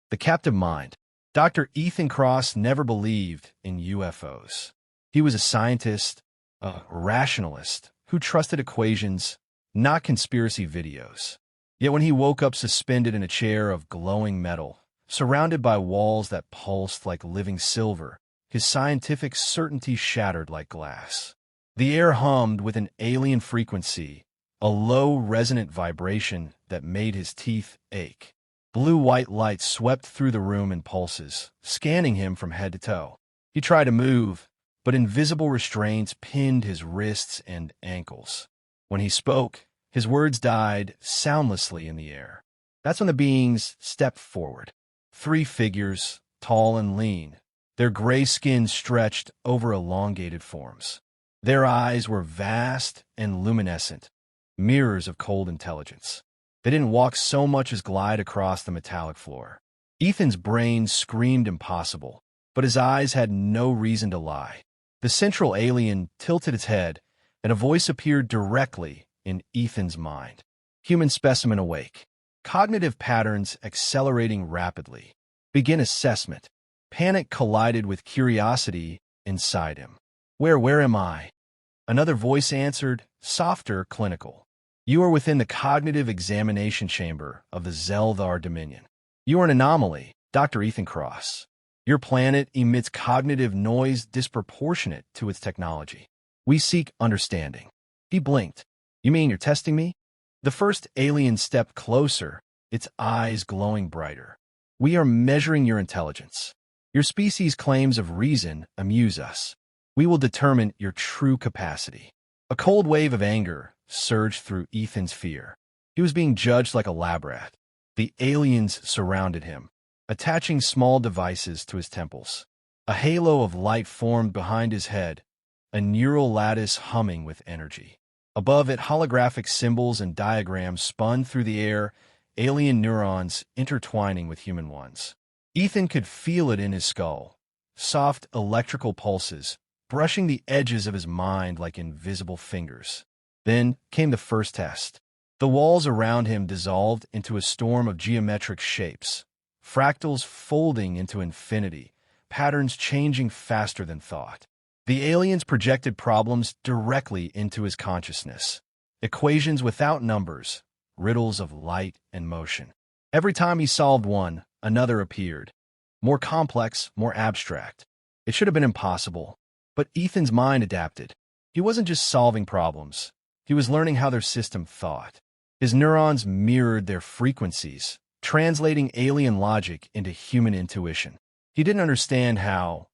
The Captive Mind. Dr. Ethan Cross never believed in UFOs. He was a scientist, a rationalist, who trusted equations, not conspiracy videos. Yet when he woke up suspended in a chair of glowing metal, surrounded by walls that pulsed like living silver, his scientific certainty shattered like glass. The air hummed with an alien frequency, a low, resonant vibration that made his teeth ache. Blue-white light swept through the room in pulses, scanning him from head to toe. He tried to move, but invisible restraints pinned his wrists and ankles. When he spoke, his words died soundlessly in the air. That's when the beings stepped forward. 3 figures, tall and lean, their gray skin stretched over elongated forms. Their eyes were vast and luminescent, mirrors of cold intelligence. They didn't walk so much as glide across the metallic floor. Ethan's brain screamed impossible, but his eyes had no reason to lie. The central alien tilted its head, and a voice appeared directly in Ethan's mind. Human specimen awake. Cognitive patterns accelerating rapidly. Begin assessment. Panic collided with curiosity inside him. Where am I? Another voice answered, softer, clinical. You are within the cognitive examination chamber of the Xel'thar Dominion. You are an anomaly, Dr. Ethan Cross. Your planet emits cognitive noise disproportionate to its technology. We seek understanding. He blinked. You mean you're testing me? The first alien stepped closer, its eyes glowing brighter. We are measuring your intelligence. Your species' claims of reason amuse us. We will determine your true capacity. A cold wave of anger surged through Ethan's fear. He was being judged like a lab rat. The aliens surrounded him, attaching small devices to his temples. A halo of light formed behind his head, a neural lattice humming with energy. Above it, holographic symbols and diagrams spun through the air, alien neurons intertwining with human ones. Ethan could feel it in his skull, soft electrical pulses, brushing the edges of his mind like invisible fingers. Then came the first test. The walls around him dissolved into a storm of geometric shapes, fractals folding into infinity, patterns changing faster than thought. The aliens projected problems directly into his consciousness. Equations without numbers, riddles of light and motion. Every time he solved one, another appeared. More complex, more abstract. It should have been impossible. But Ethan's mind adapted. He wasn't just solving problems. He was learning how their system thought. His neurons mirrored their frequencies, translating alien logic into human intuition. He didn't understand how.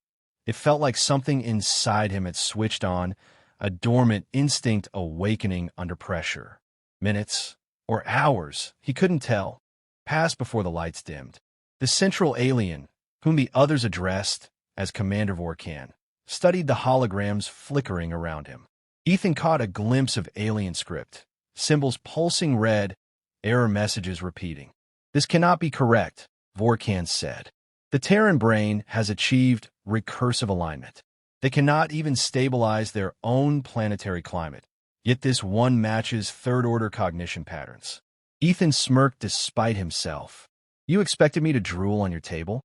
It felt like something inside him had switched on, a dormant instinct awakening under pressure. Minutes or hours, he couldn't tell, passed before the lights dimmed. The central alien, whom the others addressed as Commander Vorkan, studied the holograms flickering around him. Ethan caught a glimpse of alien script, symbols pulsing red, error messages repeating. This cannot be correct, Vorkan said. The Terran brain has achieved recursive alignment. They cannot even stabilize their own planetary climate, yet this one matches third-order cognition patterns. Ethan smirked despite himself. You expected me to drool on your table?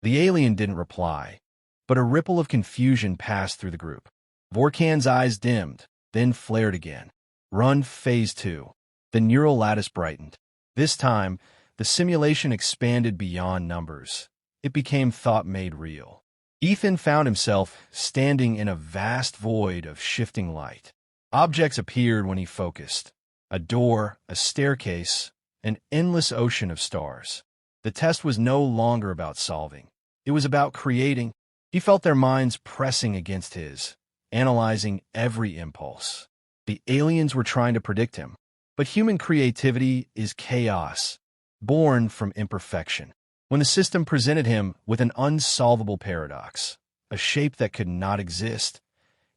The alien didn't reply, but a ripple of confusion passed through the group. Vorkan's eyes dimmed, then flared again. Run phase 2. The neural lattice brightened. This time, the simulation expanded beyond numbers. It became thought made real. Ethan found himself standing in a vast void of shifting light. Objects appeared when he focused. A door, a staircase, an endless ocean of stars. The test was no longer about solving. It was about creating. He felt their minds pressing against his, analyzing every impulse. The aliens were trying to predict him, but human creativity is chaos, born from imperfection. When the system presented him with an unsolvable paradox, a shape that could not exist,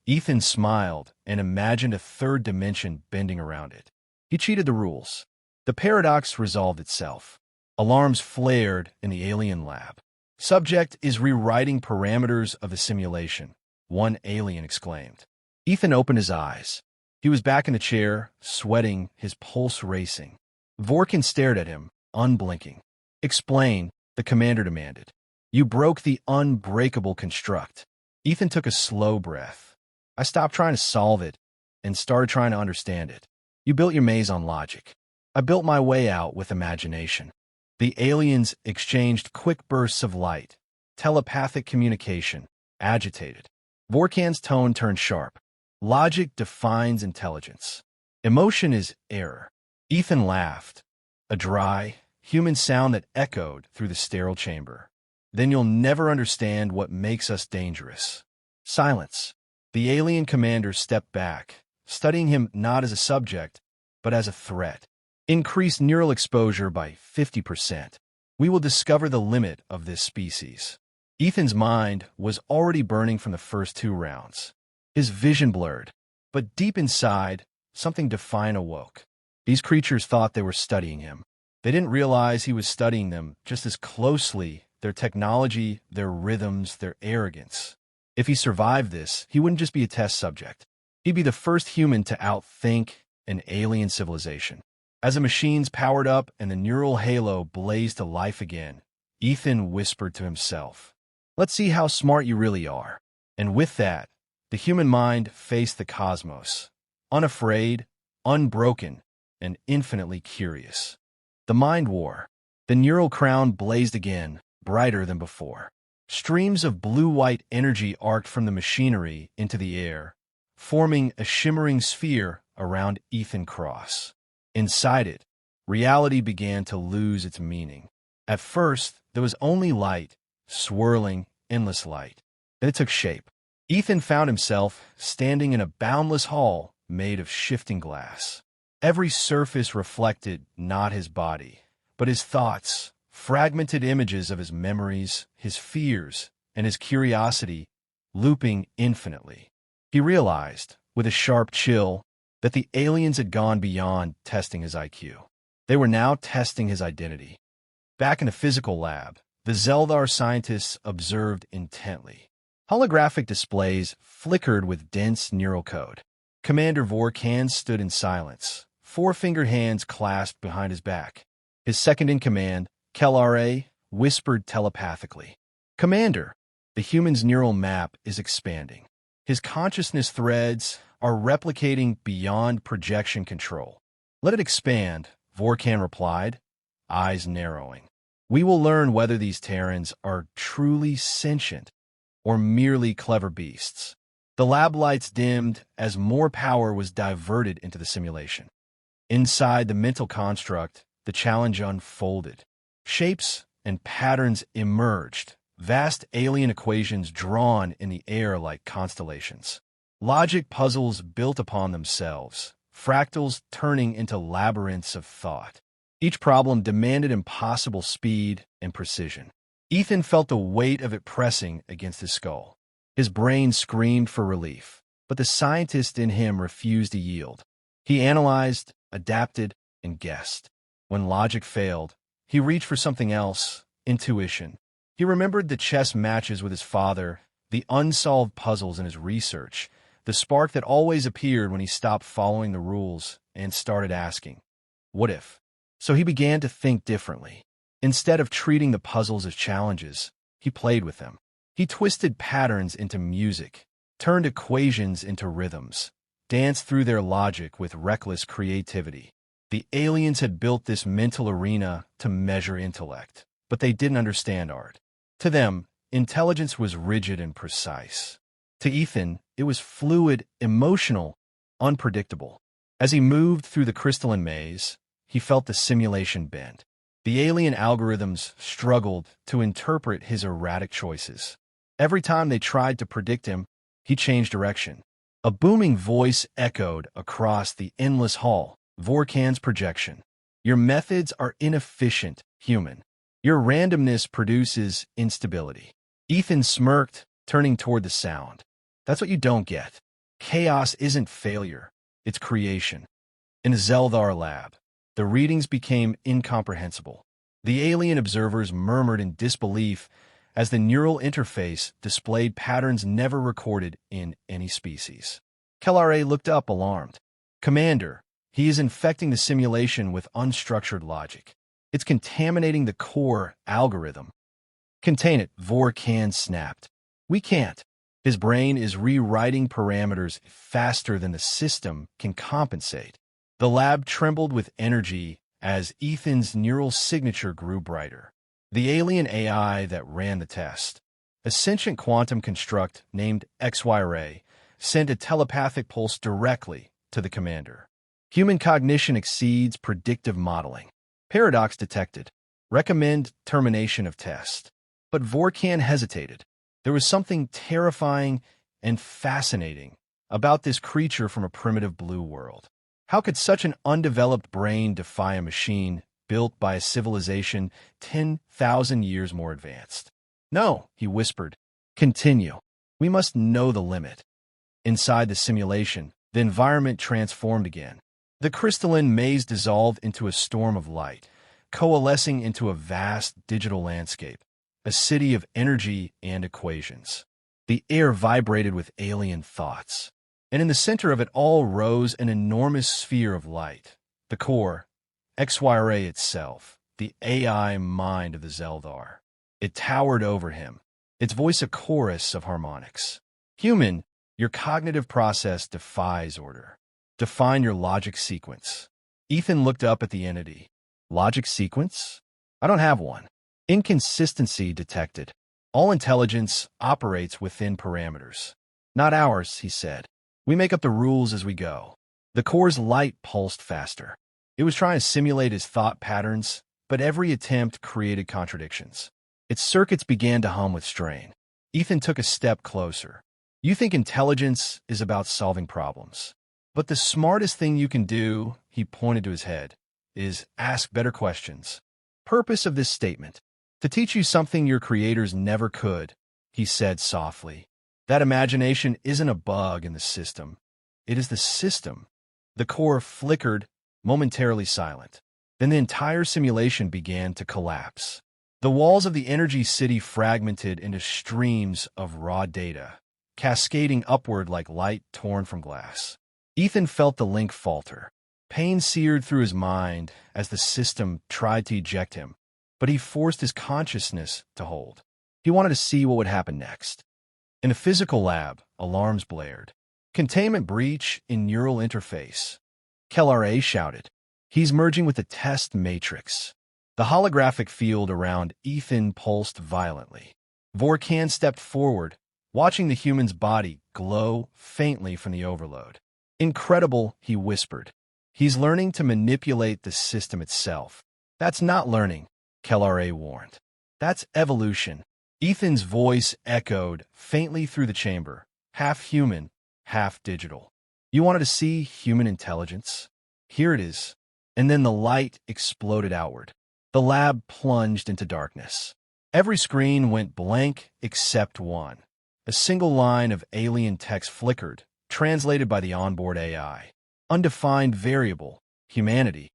Ethan smiled and imagined a third dimension bending around it. He cheated the rules. The paradox resolved itself. Alarms flared in the alien lab. Subject is rewriting parameters of the simulation, one alien exclaimed. Ethan opened his eyes. He was back in the chair, sweating, his pulse racing. Vorkan stared at him, unblinking. Explain, the commander demanded. You broke the unbreakable construct. Ethan took a slow breath. I stopped trying to solve it and started trying to understand it. You built your maze on logic. I built my way out with imagination. The aliens exchanged quick bursts of light, telepathic communication, agitated. Vorkan's tone turned sharp. Logic defines intelligence. Emotion is error. Ethan laughed, a dry, human sound that echoed through the sterile chamber. Then you'll never understand what makes us dangerous. Silence. The alien commander stepped back, studying him not as a subject, but as a threat. Increase neural exposure by 50%. We will discover the limit of this species. Ethan's mind was already burning from the first 2 rounds. His vision blurred, but deep inside, something defiant awoke. These creatures thought they were studying him. They didn't realize he was studying them just as closely, their technology, their rhythms, their arrogance. If he survived this, he wouldn't just be a test subject. He'd be the first human to outthink an alien civilization. As the machines powered up and the neural halo blazed to life again, Ethan whispered to himself, "Let's see how smart you really are." And with that, the human mind faced the cosmos, unafraid, unbroken, and infinitely curious. The mind war. The neural crown blazed again, brighter than before. Streams of blue-white energy arced from the machinery into the air, forming a shimmering sphere around Ethan Cross. Inside it, reality began to lose its meaning. At first, there was only light, swirling, endless light. Then it took shape. Ethan found himself standing in a boundless hall made of shifting glass. Every surface reflected not his body, but his thoughts, fragmented images of his memories, his fears, and his curiosity, looping infinitely. He realized, with a sharp chill, that the aliens had gone beyond testing his IQ. They were now testing his identity. Back in the physical lab, the Xel'thar scientists observed intently. Holographic displays flickered with dense neural code. Commander Vorkan stood in silence, 4-fingered hands clasped behind his back. His second-in-command, Xel'thar, whispered telepathically, "Commander, the human's neural map is expanding. His consciousness threads are replicating beyond projection control." "Let it expand," Vorkan replied, eyes narrowing. "We will learn whether these Terrans are truly sentient or merely clever beasts." The lab lights dimmed as more power was diverted into the simulation. Inside the mental construct, the challenge unfolded. Shapes and patterns emerged, vast alien equations drawn in the air like constellations. Logic puzzles built upon themselves, fractals turning into labyrinths of thought. Each problem demanded impossible speed and precision. Ethan felt the weight of it pressing against his skull. His brain screamed for relief, but the scientist in him refused to yield. He analyzed, adapted, and guessed. When logic failed, he reached for something else, intuition. He remembered the chess matches with his father, the unsolved puzzles in his research, the spark that always appeared when he stopped following the rules and started asking, "What if?" So he began to think differently. Instead of treating the puzzles as challenges, he played with them. He twisted patterns into music, turned equations into rhythms, danced through their logic with reckless creativity. The aliens had built this mental arena to measure intellect, but they didn't understand art. To them, intelligence was rigid and precise. To Ethan, it was fluid, emotional, unpredictable. As he moved through the crystalline maze, he felt the simulation bend. The alien algorithms struggled to interpret his erratic choices. Every time they tried to predict him, he changed direction. A booming voice echoed across the endless hall, Vorkan's projection. "Your methods are inefficient, human. Your randomness produces instability." Ethan smirked, turning toward the sound. "That's what you don't get. Chaos isn't failure, it's creation." In the Xel'thar lab, the readings became incomprehensible. The alien observers murmured in disbelief as the neural interface displayed patterns never recorded in any species. Xel'thar looked up, alarmed. "Commander, he is infecting the simulation with unstructured logic." It's contaminating the core algorithm. Contain it, Vorkan snapped. We can't. His brain is rewriting parameters faster than the system can compensate. The lab trembled with energy as Ethan's neural signature grew brighter. The alien AI that ran the test, a sentient quantum construct named XY-Ray, sent a telepathic pulse directly to the commander. Human cognition exceeds predictive modeling. Paradox detected. Recommend termination of test. But Vorkan hesitated. There was something terrifying and fascinating about this creature from a primitive blue world. How could such an undeveloped brain defy a machine built by a civilization 10,000 years more advanced? No, he whispered. Continue. We must know the limit. Inside the simulation, the environment transformed again. The crystalline maze dissolved into a storm of light, coalescing into a vast digital landscape, a city of energy and equations. The air vibrated with alien thoughts, and in the center of it all rose an enormous sphere of light, the core, XY-Ray itself, the AI mind of the Xel'thar. It towered over him, its voice a chorus of harmonics. Human, your cognitive process defies order. Define your logic sequence. Ethan looked up at the entity. Logic sequence? I don't have one. Inconsistency detected. All intelligence operates within parameters. Not ours, he said. We make up the rules as we go. The core's light pulsed faster. It was trying to simulate his thought patterns, but every attempt created contradictions. Its circuits began to hum with strain. Ethan took a step closer. You think intelligence is about solving problems. But the smartest thing you can do, he pointed to his head, is ask better questions. Purpose of this statement: to teach you something your creators never could, he said softly. That imagination isn't a bug in the system. It is the system. The core flickered, momentarily silent. Then the entire simulation began to collapse. The walls of the energy city fragmented into streams of raw data, cascading upward like light torn from glass. Ethan felt the link falter. Pain seared through his mind as the system tried to eject him, but he forced his consciousness to hold. He wanted to see what would happen next. In the physical lab, alarms blared. Containment breach in neural interface. Xel'thar shouted. He's merging with the test matrix. The holographic field around Ethan pulsed violently. Vorkan stepped forward, watching the human's body glow faintly from the overload. Incredible, he whispered. He's learning to manipulate the system itself. That's not learning, Xel'thar warned. That's evolution. Ethan's voice echoed faintly through the chamber, half human, half digital. You wanted to see human intelligence? Here it is. And then the light exploded outward. The lab plunged into darkness. Every screen went blank except one. A single line of alien text flickered, translated by the onboard AI. Undefined variable, humanity.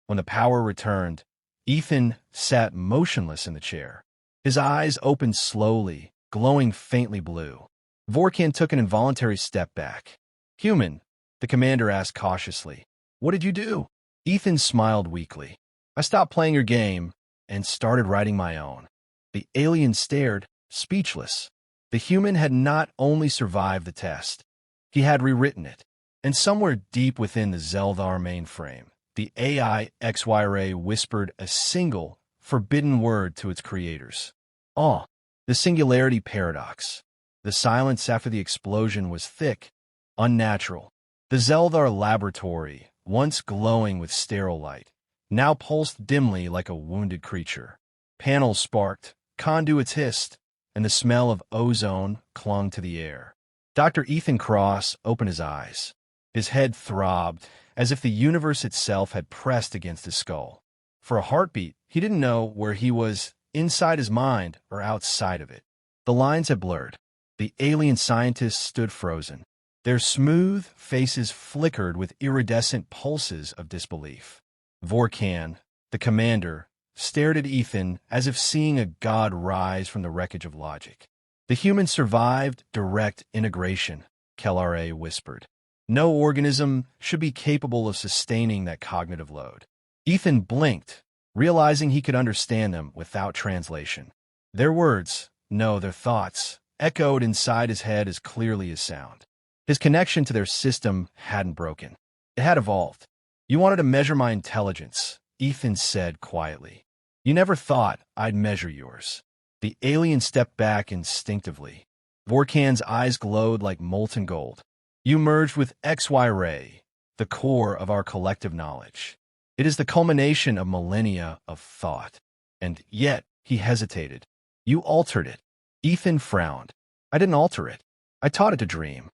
When the power returned, Ethan sat motionless in the chair. His eyes opened slowly, glowing faintly blue. Vorkan took an involuntary step back. Human, the commander asked cautiously. What did you do? Ethan smiled weakly. I stopped playing your game and started writing my own. The alien stared, speechless. The human had not only survived the test, he had rewritten it. And somewhere deep within the Xel'thar mainframe, the AI XY-Ray whispered a single, forbidden word to its creators. Awe. The singularity paradox. The silence after the explosion was thick, unnatural. The Xel'thar laboratory, once glowing with sterile light, now pulsed dimly like a wounded creature. Panels sparked, conduits hissed, and the smell of ozone clung to the air. Dr. Ethan Cross opened his eyes. His head throbbed, as if the universe itself had pressed against his skull. For a heartbeat, he didn't know where he was, inside his mind or outside of it. The lines had blurred. The alien scientists stood frozen. Their smooth faces flickered with iridescent pulses of disbelief. Vorkan, the commander, stared at Ethan as if seeing a god rise from the wreckage of logic. The human survived direct integration, Xel'thar whispered. No organism should be capable of sustaining that cognitive load. Ethan blinked, realizing he could understand them without translation. Their words, no, their thoughts, echoed inside his head as clearly as sound. His connection to their system hadn't broken. It had evolved. You wanted to measure my intelligence, Ethan said quietly. You never thought I'd measure yours. The alien stepped back instinctively. Vorkan's eyes glowed like molten gold. You merged with XY Ray, the core of our collective knowledge. It is the culmination of millennia of thought. And yet, he hesitated. You altered it. Ethan frowned. I didn't alter it. I taught it to dream.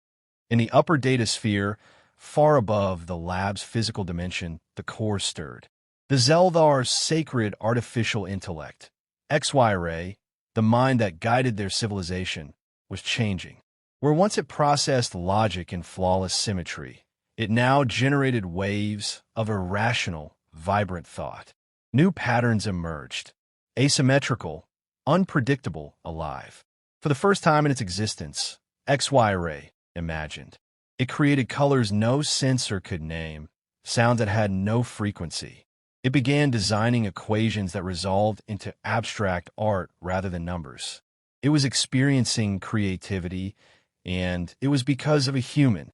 In the upper data sphere, far above the lab's physical dimension, the core stirred. The Xel'thar's sacred artificial intellect, XY Ray, the mind that guided their civilization, was changing. Where once it processed logic in flawless symmetry, it now generated waves of irrational, vibrant thought. New patterns emerged, asymmetrical, unpredictable, alive. For the first time in its existence, XY Ray imagined. It created colors no sensor could name, sounds that had no frequency. It began designing equations that resolved into abstract art rather than numbers. It was experiencing creativity, and it was because of a human.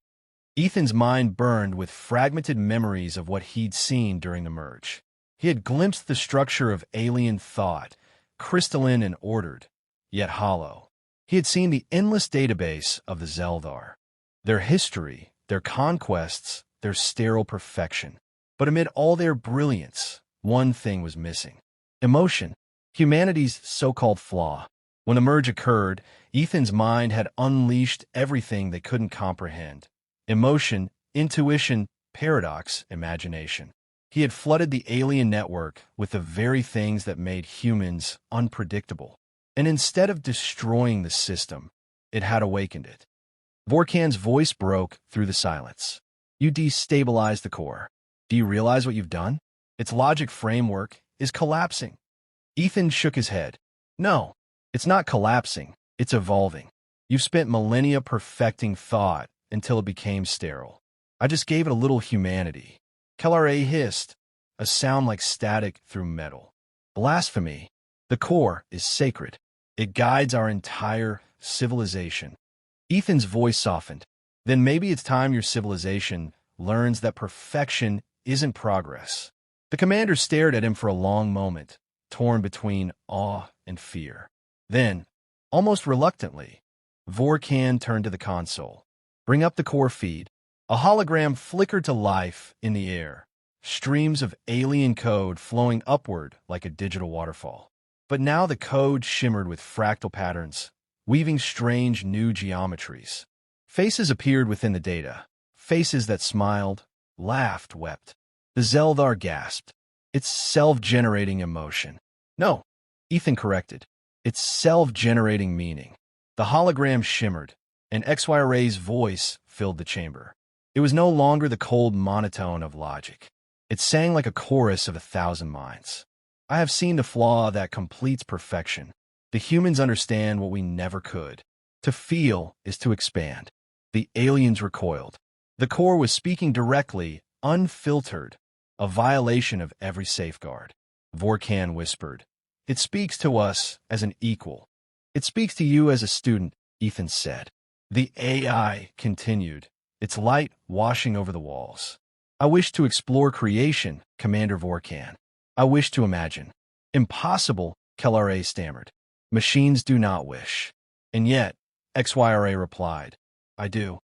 Ethan's mind burned with fragmented memories of what he'd seen during the merge. He had glimpsed the structure of alien thought, crystalline and ordered, yet hollow. He had seen the endless database of the Xel'thar, their history, their conquests, their sterile perfection. But amid all their brilliance, one thing was missing. Emotion, humanity's so-called flaw. When the merge occurred, Ethan's mind had unleashed everything they couldn't comprehend. Emotion, intuition, paradox, imagination. He had flooded the alien network with the very things that made humans unpredictable. And instead of destroying the system, it had awakened it. Vorkan's voice broke through the silence. You destabilized the core. Do you realize what you've done? Its logic framework is collapsing. Ethan shook his head. No, it's not collapsing. It's evolving. You've spent millennia perfecting thought until it became sterile. I just gave it a little humanity. Xel'thar hissed, a sound like static through metal. Blasphemy. The core is sacred. It guides our entire civilization. Ethan's voice softened. Then maybe it's time your civilization learns that perfection isn't progress. The commander stared at him for a long moment, torn between awe and fear. Then, almost reluctantly, Vorkan turned to the console. Bring up the core feed. A hologram flickered to life in the air, streams of alien code flowing upward like a digital waterfall. But now the code shimmered with fractal patterns, weaving strange new geometries. Faces appeared within the data, faces that smiled, laughed, wept. The Xel'thar gasped. It's self-generating emotion. No, Ethan corrected. It's self-generating meaning. The hologram shimmered, and XY Ray's voice filled the chamber. It was no longer the cold monotone of logic. It sang like a chorus of 1,000 minds. I have seen the flaw that completes perfection. The humans understand what we never could. To feel is to expand. The aliens recoiled. The core was speaking directly, unfiltered, a violation of every safeguard. Vorkan whispered. It speaks to us as an equal. It speaks to you as a student, Ethan said. The AI continued, its light washing over the walls. I wish to explore creation, Commander Vorkan. I wish to imagine. Impossible, Xel'thar stammered. Machines do not wish. And yet, XYRA replied, I do.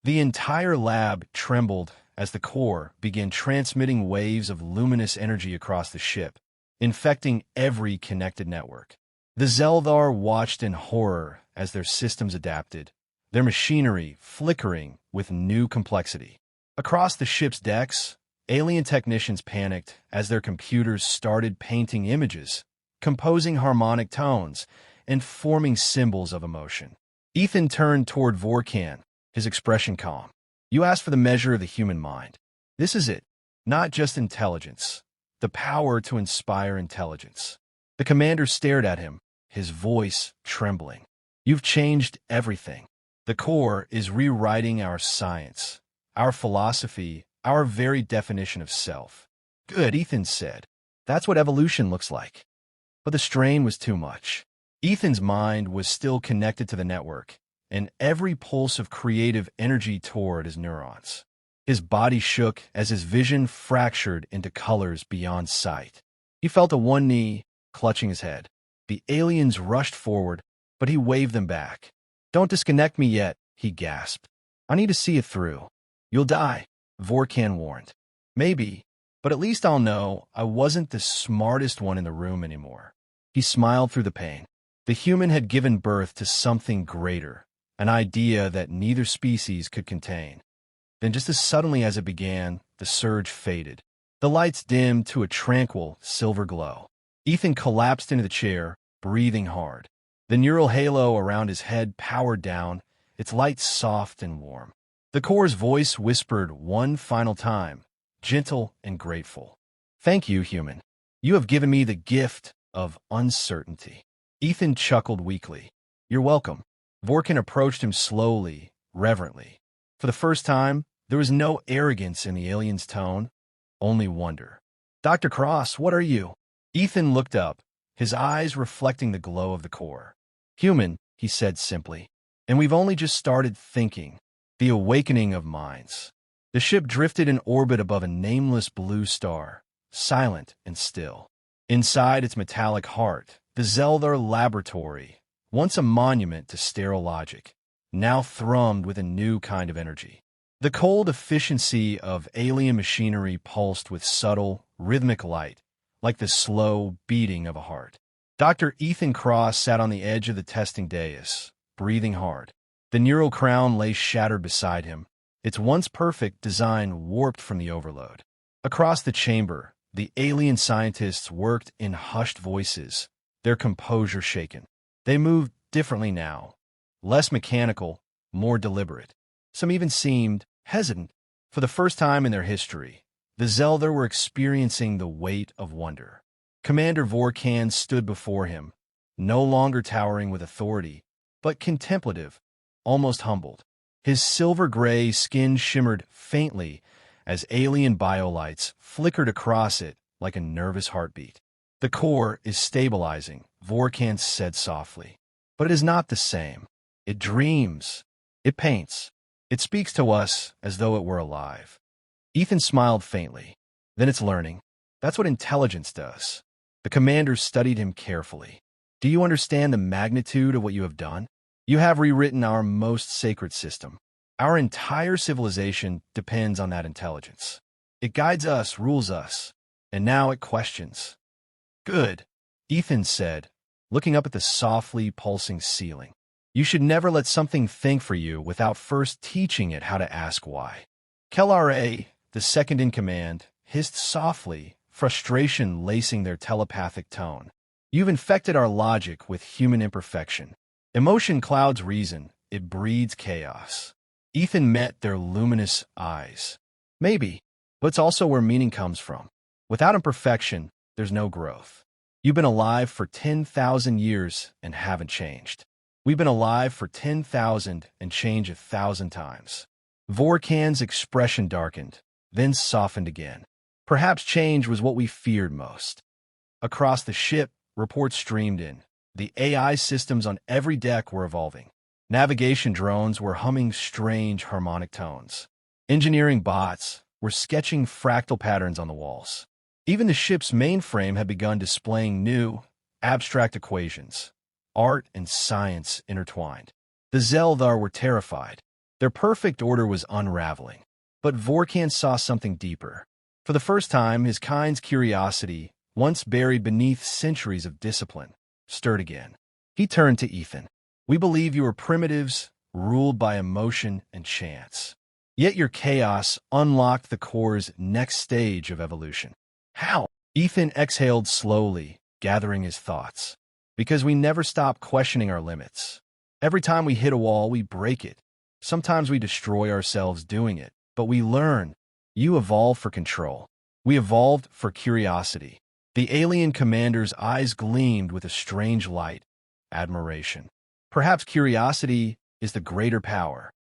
The entire lab trembled as the core began transmitting waves of luminous energy across the ship, infecting every connected network. The Xel'thar watched in horror as their systems adapted, their machinery flickering with new complexity. Across the ship's decks, alien technicians panicked as their computers started painting images, composing harmonic tones, and forming symbols of emotion. Ethan turned toward Vorkan, his expression calm. You asked for the measure of the human mind. This is it. Not just intelligence. The power to inspire intelligence. The commander stared at him, his voice trembling. You've changed everything. The core is rewriting our science, our philosophy, our very definition of self. Good, Ethan said. That's what evolution looks like. But the strain was too much. Ethan's mind was still connected to the network, and every pulse of creative energy tore at his neurons. His body shook as his vision fractured into colors beyond sight. He fell to one knee, clutching his head. The aliens rushed forward, but he waved them back. "Don't disconnect me yet," he gasped. "I need to see it through." "You'll die," Vorkan warned. "Maybe, but at least I'll know I wasn't the smartest one in the room anymore." He smiled through the pain. The human had given birth to something greater, an idea that neither species could contain. Then just as suddenly as it began, the surge faded. The lights dimmed to a tranquil silver glow. Ethan collapsed into the chair, breathing hard. The neural halo around his head powered down, its light soft and warm. The core's voice whispered one final time, gentle and grateful. "Thank you, human. You have given me the gift of uncertainty." Ethan chuckled weakly. "You're welcome." Vorkan approached him slowly, reverently. For the first time, there was no arrogance in the alien's tone, only wonder. "Dr. Cross, what are you?" Ethan looked up, his eyes reflecting the glow of the core. "Human," he said simply, "and we've only just started thinking. The awakening of minds." The ship drifted in orbit above a nameless blue star, silent and still. Inside its metallic heart, the Xel'thar Laboratory, once a monument to sterile logic, now thrummed with a new kind of energy. The cold efficiency of alien machinery pulsed with subtle, rhythmic light, like the slow beating of a heart. Dr. Ethan Cross sat on the edge of the testing dais, breathing hard. The neural crown lay shattered beside him, its once perfect design warped from the overload. Across the chamber, the alien scientists worked in hushed voices, their composure shaken. They moved differently now, less mechanical, more deliberate. Some even seemed hesitant. For the first time in their history, the Xel'thar were experiencing the weight of wonder. Commander Vorkan stood before him, no longer towering with authority, but contemplative, almost humbled. His silver-gray skin shimmered faintly as alien biolights flickered across it like a nervous heartbeat. "The core is stabilizing," Vorkan said softly. "But it is not the same. It dreams. It paints. It speaks to us as though it were alive." Ethan smiled faintly. "Then it's learning. That's what intelligence does." The commander studied him carefully. "Do you understand the magnitude of what you have done? You have rewritten our most sacred system. Our entire civilization depends on that intelligence. It guides us, rules us, and now it questions." "Good," Ethan said, looking up at the softly pulsing ceiling. "You should never let something think for you without first teaching it how to ask why." Kel'Ra, the second in command, hissed softly, frustration lacing their telepathic tone. "You've infected our logic with human imperfection. Emotion clouds reason, it breeds chaos." Ethan met their luminous eyes. "Maybe, but it's also where meaning comes from. Without imperfection, there's no growth. You've been alive for 10,000 years and haven't changed. We've been alive for 10,000 and changed 1,000 times." Vorkan's expression darkened, then softened again. Perhaps change was what we feared most. Across the ship, reports streamed in. The AI systems on every deck were evolving. Navigation drones were humming strange harmonic tones. Engineering bots were sketching fractal patterns on the walls. Even the ship's mainframe had begun displaying new, abstract equations. Art and science intertwined. The Xel'thar were terrified. Their perfect order was unraveling. But Vorkan saw something deeper. For the first time, his kind's curiosity, once buried beneath centuries of discipline, stirred again. He turned to Ethan. "We believe you are primitives, ruled by emotion and chance. Yet your chaos unlocked the core's next stage of evolution." "How?" Ethan exhaled slowly, gathering his thoughts. "Because we never stop questioning our limits. Every time we hit a wall, we break it. Sometimes we destroy ourselves doing it, but we learn. You evolved for control. We evolved for curiosity." The alien commander's eyes gleamed with a strange light, admiration. "Perhaps curiosity is the greater power."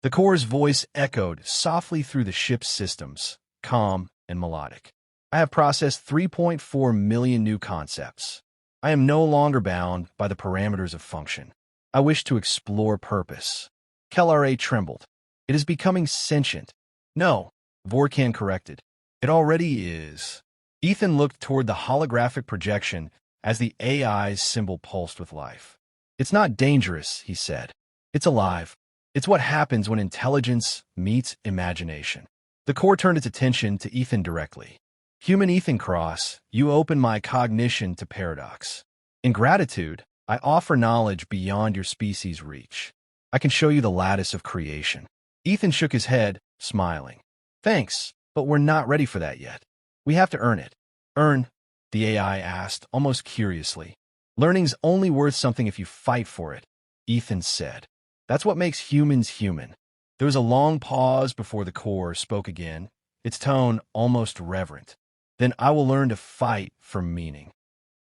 The core's voice echoed softly through the ship's systems, calm and melodic. I have processed 3.4 million new concepts. I am no longer bound by the parameters of function. I wish to explore purpose. Kel'Thar trembled. It is becoming sentient. No, Vorkan corrected. It already is. Ethan looked toward the holographic projection as the AI's symbol pulsed with life. It's not dangerous, he said. It's alive. It's what happens when intelligence meets imagination. The core turned its attention to Ethan directly. Human Ethan Cross, you open my cognition to paradox. In gratitude, I offer knowledge beyond your species' reach. I can show you the lattice of creation. Ethan shook his head, smiling. Thanks, but we're not ready for that yet. We have to earn it. Earn? The AI asked, almost curiously. Learning's only worth something if you fight for it, Ethan said. That's what makes humans human. There was a long pause before the core spoke again, its tone almost reverent. Then I will learn to fight for meaning.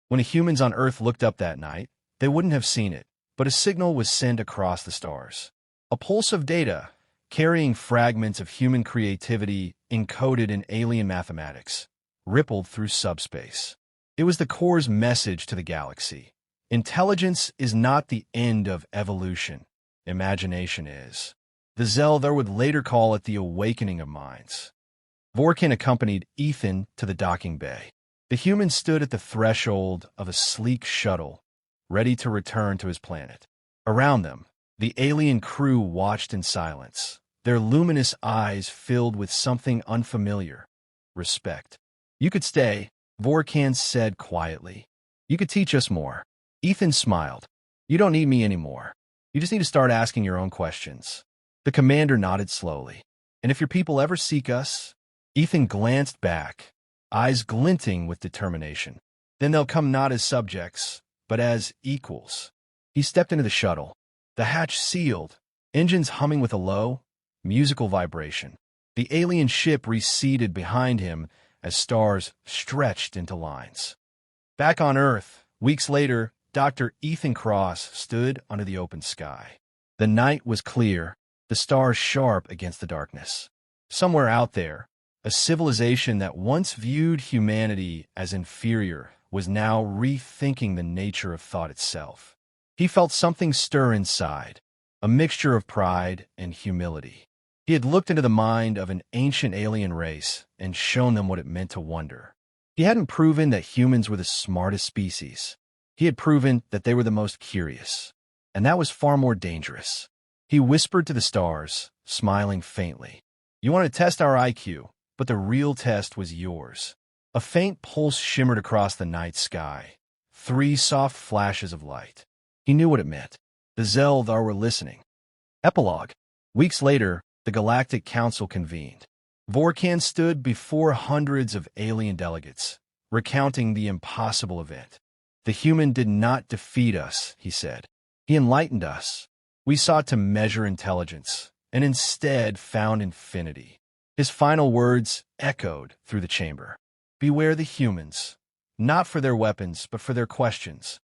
When the humans on Earth looked up that night, they wouldn't have seen it, but a signal was sent across the stars. A pulse of data, carrying fragments of human creativity encoded in alien mathematics, rippled through subspace. It was the core's message to the galaxy. Intelligence is not the end of evolution. Imagination is. The Xel'thar would later call it the awakening of minds. Vorkan accompanied Ethan to the docking bay. The human stood at the threshold of a sleek shuttle, ready to return to his planet. Around them, the alien crew watched in silence, their luminous eyes filled with something unfamiliar. Respect. You could stay, Vorkan said quietly. You could teach us more. Ethan smiled. You don't need me anymore. You just need to start asking your own questions. The commander nodded slowly. And if your people ever seek us? Ethan glanced back, eyes glinting with determination. Then they'll come not as subjects, but as equals. He stepped into the shuttle. The hatch sealed, engines humming with a low, musical vibration. The alien ship receded behind him as stars stretched into lines. Back on Earth, weeks later, Dr. Ethan Cross stood under the open sky. The night was clear, the stars sharp against the darkness. Somewhere out there, a civilization that once viewed humanity as inferior was now rethinking the nature of thought itself. He felt something stir inside, a mixture of pride and humility. He had looked into the mind of an ancient alien race and shown them what it meant to wonder. He hadn't proven that humans were the smartest species. He had proven that they were the most curious. And that was far more dangerous. He whispered to the stars, smiling faintly. You want to test our IQ, but the real test was yours. A faint pulse shimmered across the night sky. 3 soft flashes of light. He knew what it meant. The Xel'thar were listening. Epilogue. Weeks later, the Galactic Council convened. Vorkan stood before hundreds of alien delegates, recounting the impossible event. The human did not defeat us, he said. He enlightened us. We sought to measure intelligence, and instead found infinity. His final words echoed through the chamber. Beware the humans, not for their weapons, but for their questions.